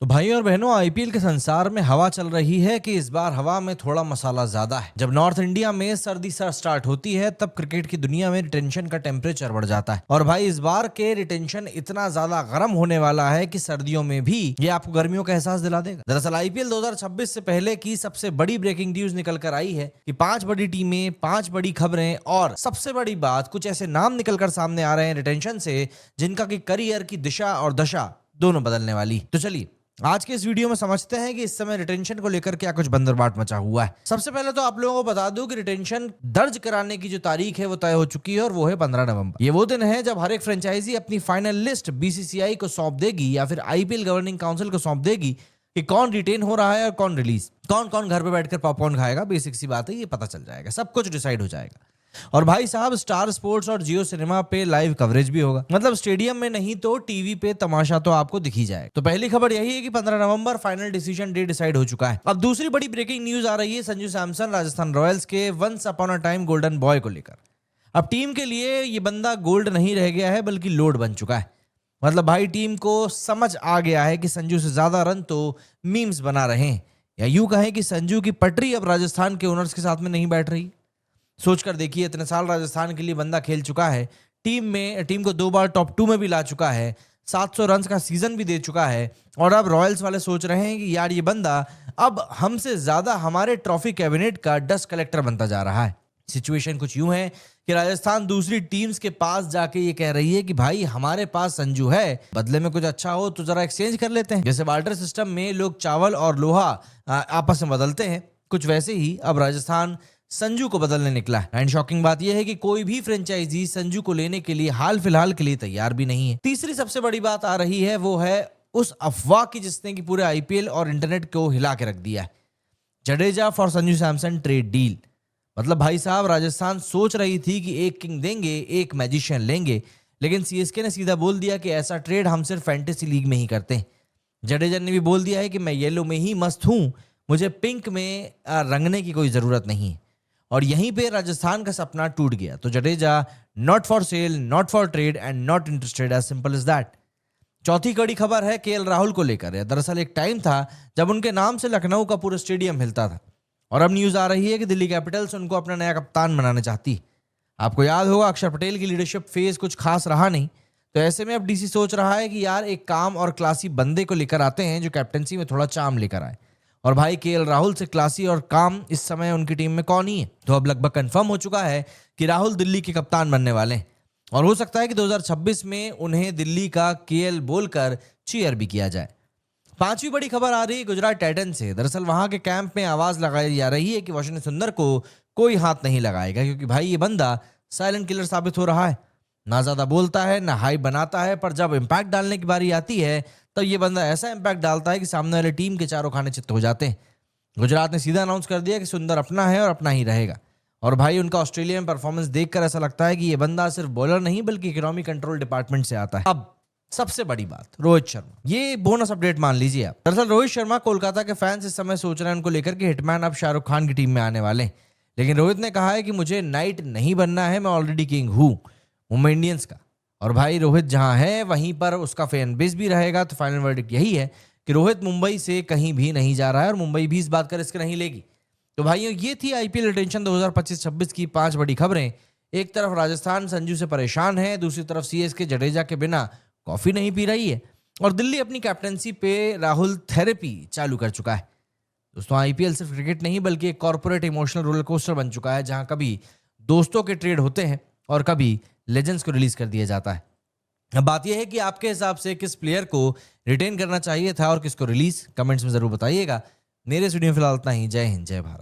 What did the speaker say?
तो भाई और बहनों, आईपीएल के संसार में हवा चल रही है कि इस बार हवा में थोड़ा मसाला ज्यादा है। जब नॉर्थ इंडिया में सर्दी स्टार्ट होती है तब क्रिकेट की दुनिया में रिटेंशन का टेम्परेचर बढ़ जाता है। और भाई इस बार के रिटेंशन इतना ज्यादा गर्म होने वाला है कि सर्दियों में भी ये आपको गर्मियों का एहसास दिला देगा। दरअसल आईपीएल 2026 से पहले की सबसे बड़ी ब्रेकिंग न्यूज निकल कर आई है कि 5 बड़ी टीमें, 5 बड़ी खबरें और सबसे बड़ी बात, कुछ ऐसे नाम निकल कर सामने आ रहे हैं रिटेंशन से जिनका की करियर की दिशा और दशा दोनों बदलने वाली। तो चलिए आज के इस वीडियो में समझते हैं कि इस समय रिटेंशन को लेकर क्या कुछ बंदरबाट मचा हुआ है। सबसे पहले तो आप लोगों को बता दूं कि रिटेंशन दर्ज कराने की जो तारीख है वो तय हो चुकी है और वो है 15 नवंबर। ये वो दिन है जब हर एक फ्रेंचाइजी अपनी फाइनल लिस्ट बीसीसीआई को सौंप देगी या फिर आईपीएल गवर्निंग काउंसिल को सौंप देगी कि कौन रिटेन हो रहा है और कौन रिलीज, कौन कौन घर पे बैठकर पॉपकॉर्न खाएगा। बेसिक सी बात है, ये पता चल जाएगा, सब कुछ डिसाइड हो जाएगा। और भाई साहब, स्टार स्पोर्ट्स और जियो सिनेमा पे लाइव कवरेज भी होगा। मतलब स्टेडियम में नहीं तो टीवी पे तमाशा तो आपको दिख ही जाएगा। तो पहली खबर यही है कि 15 नवंबर फाइनल डिसीजन डे डिसाइड हो चुका है। अब दूसरी बड़ी ब्रेकिंग न्यूज आ रही है संजू सैमसन राजस्थान रॉयल्स के once upon a time golden boy को लेकर। अब टीम के लिए ये बंदा गोल्ड नहीं रह गया है बल्कि लोड बन चुका है। मतलब भाई टीम को समझ आ गया है कि संजू से ज्यादा रन तो मीम्स बना रहे हैं, या यूं कहें कि संजू की पटरी अब राजस्थान के ओनर्स के साथ में नहीं बैठ रही। सोचकर देखिए, इतने साल राजस्थान के लिए बंदा खेल चुका है, टीम को 2 बार टॉप 2 में भी ला चुका है, 700 रन का सीजन भी दे चुका है। और अब रॉयल्स वाले सोच रहे हैं कि यार ये बंदा अब हमसे ज्यादा हमारे ट्रॉफी कैबिनेट का डस्ट कलेक्टर बनता जा रहा है। सिचुएशन कुछ यूं है कि राजस्थान दूसरी टीम्स के पास जाके ये कह रही है कि भाई हमारे पास संजू है, बदले में कुछ अच्छा हो तो जरा एक्सचेंज कर लेते हैं। जैसे बार्टर सिस्टम में लोग चावल और लोहा आपस में बदलते हैं, कुछ वैसे ही अब राजस्थान संजू को बदलने निकला है। एंड शॉकिंग बात यह है कि कोई भी फ्रेंचाइजी संजू को लेने के लिए हाल फिलहाल के लिए तैयार भी नहीं है। तीसरी सबसे बड़ी बात आ रही है वो है उस अफवाह की जिसने कि पूरे आईपीएल और इंटरनेट को हिला के रख दिया है, Jadeja for Sanju Samson trade deal. मतलब भाई साहब, राजस्थान सोच रही थी कि एक किंग देंगे, एक मैजिशियन लेंगे, लेकिन सीएसके ने सीधा बोल दिया कि ऐसा ट्रेड हम सिर्फ फैंटेसी लीग में ही करते हैं। जडेजा ने भी बोल दिया है कि मैं येलो में ही मस्त हूं, मुझे पिंक में रंगने की कोई जरूरत नहीं है। और यहीं पे राजस्थान का सपना टूट गया। तो Jadeja not for sale, not for trade and not interested, as simple as that. चौथी कड़ी खबर है केएल राहुल को लेकर। दरअसल एक टाइम था जब उनके नाम से लखनऊ का पूरा स्टेडियम हिलता था, और अब न्यूज आ रही है कि दिल्ली कैपिटल्स उनको अपना नया कप्तान बनाना चाहती है। आपको याद होगा अक्षर पटेल की लीडरशिप फेज कुछ खास रहा नहीं, तो ऐसे में अब डीसी सोच रहा है कि यार एक काम और क्लासी बंदे को लेकर आते हैं जो कैप्टनसी में थोड़ा चार्म लेकर आए। और भाई केएल राहुल से क्लासी और काम इस समय उनकी टीम में कौन ही है। तो अब लगभग कंफर्म हो चुका है कि राहुल दिल्ली के कप्तान बनने वाले हैं, और हो सकता है कि 2026 में उन्हें दिल्ली का केएल बोलकर चीयर भी किया जाए। पांचवी बड़ी खबर आ रही है गुजरात टाइटन से। दरअसल वहां के कैंप में आवाज लगाई जा रही है कि वाशिंगटन सुंदर को कोई हाथ नहीं लगाएगा, क्योंकि भाई ये बंदा साइलेंट किलर साबित हो रहा है। ना ज्यादा बोलता है, ना हाइप बनाता है, पर जब इंपैक्ट डालने की बारी आती है तो ये बंदा ऐसा इंपैक्ट डालता है कि सामने वाले टीम के चारों खाने चित्त हो जाते हैं। गुजरात ने सीधा अनाउंस कर दिया कि सुंदर अपना है और अपना ही रहेगा। और भाई उनका ऑस्ट्रेलिया में परफॉर्मेंस देखकर ऐसा लगता है कि ये बंदा सिर्फ बॉलर नहीं बल्कि इकोनॉमी कंट्रोल डिपार्टमेंट से आता है। अब सबसे बड़ी बात, रोहित शर्मा, ये बोनस अपडेट मान लीजिए आप। दरअसल रोहित शर्मा, कोलकाता के फैंस इस समय सोच रहे हैं उनको लेकर कि हिटमैन अब शाहरुख खान की टीम में आने वाले हैं। लेकिन रोहित ने कहा है कि मुझे नाइट नहीं बनना है, मैं ऑलरेडी किंग हूं मुंबई इंडियंस का। और भाई रोहित जहां है वहीं पर उसका फैन बेस भी रहेगा। तो फाइनल वर्डिक्ट यही है कि रोहित मुंबई से कहीं भी नहीं जा रहा है और मुंबई भी इस बात का रिस्क नहीं लेगी। तो भाइयों, ये थी आईपीएल रिटेंशन 2025-26 की 5 बड़ी खबरें। एक तरफ राजस्थान संजू से परेशान है, दूसरी तरफ सीएसके जडेजा के बिना कॉफी नहीं पी रही है, और दिल्ली अपनी कैप्टनसी पे राहुल थेरेपी चालू कर चुका है। दोस्तों, आईपीएल सिर्फ क्रिकेट नहीं बल्कि एक कॉर्पोरेट इमोशनल रोलर कोस्टर बन चुका है, जहां कभी दोस्तों के ट्रेड होते हैं और कभी लेजेंड्स को रिलीज कर दिया जाता है। अब बात यह है कि आपके हिसाब से किस प्लेयर को रिटेन करना चाहिए था और किसको रिलीज, कमेंट्स में जरूर बताइएगा। मेरे इस वीडियो में फिलहाल इतना ही। जय हिंद, जय भारत।